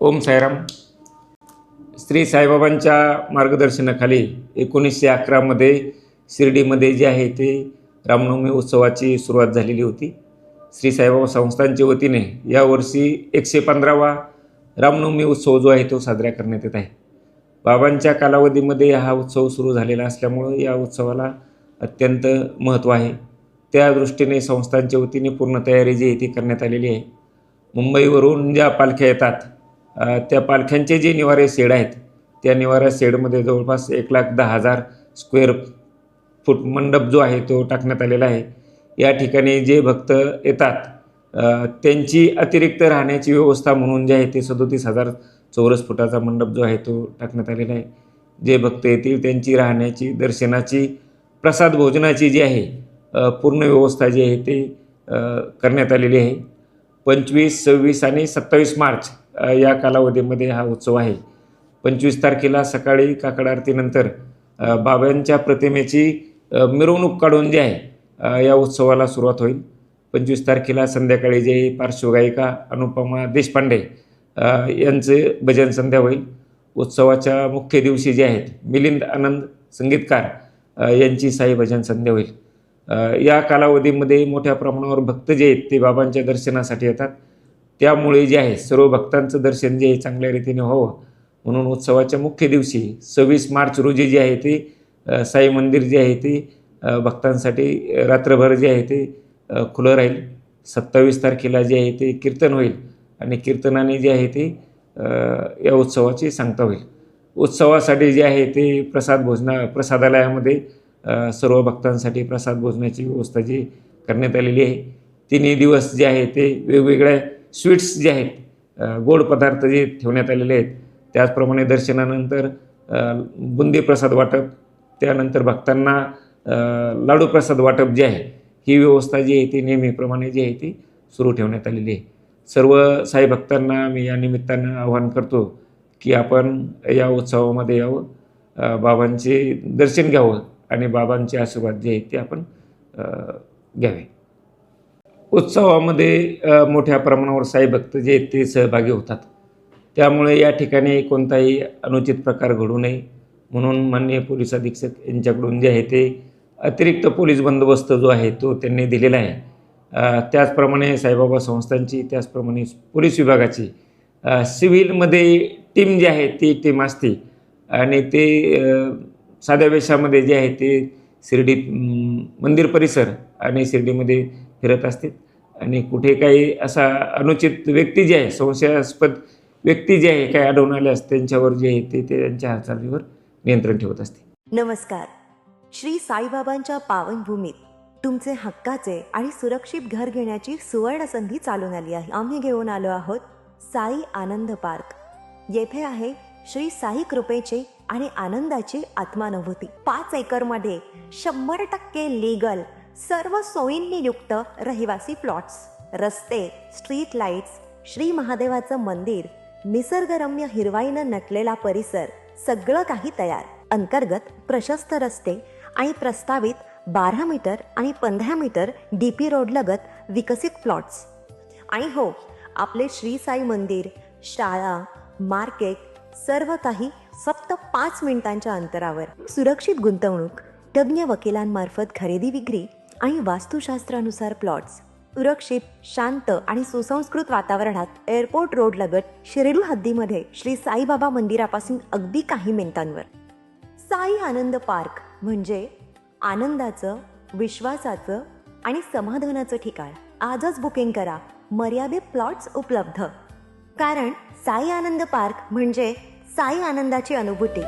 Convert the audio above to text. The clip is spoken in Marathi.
ओम साईराम. श्री साईबाबांच्या मार्गदर्शनाखाली 1911मध्ये शिर्डीमध्ये जे आहे ते रामनवमी उत्सवाची सुरुवात झालेली होती. श्री साईबाबा संस्थानच्या वतीने यावर्षी 115वा रामनवमी उत्सव जो आहे तो साजरा करण्यात येत आहे. बाबांच्या कालावधीमध्ये हा उत्सव सुरू झालेला असल्यामुळं या उत्सवाला अत्यंत महत्त्व आहे. त्या दृष्टीने संस्थानच्या वतीने पूर्ण तयारी जी आहे ती करण्यात आलेली आहे. मुंबईवरून ज्या पालख्या येतात त्या पालख्यांचे जे निवारे शेड आहेत त्या निवारा शेडमध्ये जवळपास 1,10,000 स्क्वेअर फूट मंडप जो आहे तो टाकण्यात आलेला आहे. या ठिकाणी जे भक्त येतात त्यांची अतिरिक्त राहण्याची व्यवस्था म्हणून जे आहे ते 37,000 चौरस फुटाचा मंडप जो आहे तो टाकण्यात आलेला आहे. जे भक्त येतील त्यांची राहण्याची, दर्शनाची, प्रसाद भोजनाची जी आहे पूर्ण व्यवस्था जी आहे ते करण्यात आलेली आहे. 25, 26 आणि 27 मार्च या कालावधीमध्ये हा उत्सव आहे. 25 तारखेला सकाळी काकड आरतीनंतर बाबांच्या प्रतिमेची मिरवणूक काढून जे आहे या उत्सवाला सुरुवात होईल. 25 तारखेला संध्याकाळी जे पार्श्वगायिका अनुपमा देशपांडे यांचे भजन संध्या होईल. उत्सवाच्या मुख्य दिवशी जे आहेत मिलिंद आनंद संगीतकार यांची साई भजन संध्या होईल. या कालावधीमध्ये मोठ्या प्रमाणावर भक्त जे आहेत ते बाबांच्या दर्शनासाठी येतात. त्यामुळे जे आहे सर्व भक्तांचं दर्शन जे आहे चांगल्या रीतीने व्हावं म्हणून उत्सवाच्या मुख्य दिवशी 26 मार्च रोजी जे आहे ते साई मंदिर जे आहे ते भक्तांसाठी रात्रभर जे आहे ते खुलं राहील. 27 तारखेला जे आहे ते कीर्तन होईल आणि कीर्तनाने जे आहे ते या उत्सवाची सांगता होईल. उत्सवासाठी जे आहे ते प्रसादालयामध्ये सर्व भक्तांसाठी प्रसाद भोजनाची व्यवस्था जी करण्यात आलेली आहे. तिन्ही दिवस जे आहे ते वेगवेगळ्या स्वीट्स जे आहेत गोड पदार्थ जे ठेवण्यात आलेले आहेत. त्याचप्रमाणे दर्शनानंतर बुंदी प्रसाद वाटप, त्यानंतर भक्तांना लाडू प्रसाद वाटप जे आहे ही व्यवस्था जी आहे ती नेहमीप्रमाणे जी आहे ती सुरू ठेवण्यात आलेली आहे. सर्व साई भक्तांना मी या निमित्तानं आवाहन करतो की आपण या उत्सवामध्ये यावं, बाबांचे दर्शन घ्यावं आणि बाबांचे आशीर्वाद जे आहेत ते आपण घ्यावे. उत्सवामध्ये मोठ्या प्रमाणावर साई भक्त जे आहेत ते सहभागी होतात. त्यामुळे या ठिकाणी कोणताही अनुचित प्रकार घडू नये म्हणून माननीय पोलीस अधीक्षक यांच्याकडून जे आहे ते अतिरिक्त पोलीस बंदोबस्त जो आहे तो त्यांनी दिलेला आहे. त्याचप्रमाणे साईबाबा संस्थांची, त्याचप्रमाणे पोलीस विभागाची सिव्हिलमध्ये टीम जी आहे ती टीम असते आणि ते साध्या वेशामध्ये जे आहे ते शिर्डी मंदिर परिसर आणि शिर्डीमध्ये फिरत असते आणि कुठे काही असा अनुचित व्यक्ती जे आहे, संशयास्पद व्यक्ती जे आहे काही आढळून आल्यास त्यांच्यावर जे आहे ते त्यांच्या हालचालीवर नियंत्रण ठेवत असते. नमस्कार. श्री साईबाबांच्या पावनभूमीत तुमचे हक्काचे आणि सुरक्षित घर घेण्याची सुवर्ण संधी चालून आली आहे. आम्ही घेऊन आलो आहोत साई आनंद पार्क. येथे आहे श्री साई कृपेचे आणि आनंदाची आत्मानुभूती. 5 एकरमध्ये 100% लीगल, सर्व सोयींनी युक्त रहिवासी प्लॉट्स, रस्ते, स्ट्रीट लाईट्स, श्री महादेवाचं मंदिर, निसर्गरम्य हिरवाईनं नटलेला परिसर, सगळं काही तयार. अंतर्गत प्रशस्त रस्ते आणि प्रस्तावित 12 मीटर आणि 15 मीटर DP रोड लगत विकसित प्लॉट्स. आणि हो, आपले श्री साई मंदिर, शाळा, मार्केट सर्व काही फक्त 5 मिनिटांच्या अंतरावर. सुरक्षित गुंतवणूक, तज्ज्ञ वकिलांमार्फत खरेदी विक्री आणि वास्तुशास्त्रानुसार प्लॉट्स. सुरक्षित, शांत आणि सुसंस्कृत वातावरणात एअरपोर्ट रोड लगत शिर्डी हद्दीमध्ये श्री साईबाबा मंदिरापासून अगदी काही मिनिटांवर. साई आनंद पार्क म्हणजे आनंदाचं, विश्वासाचं आणि समाधानाचं ठिकाण. आजच बुकिंग करा. मर्यादित प्लॉट्स उपलब्ध. कारण साई आनंद पार्क म्हणजे साई आनंदाची अनुभूती.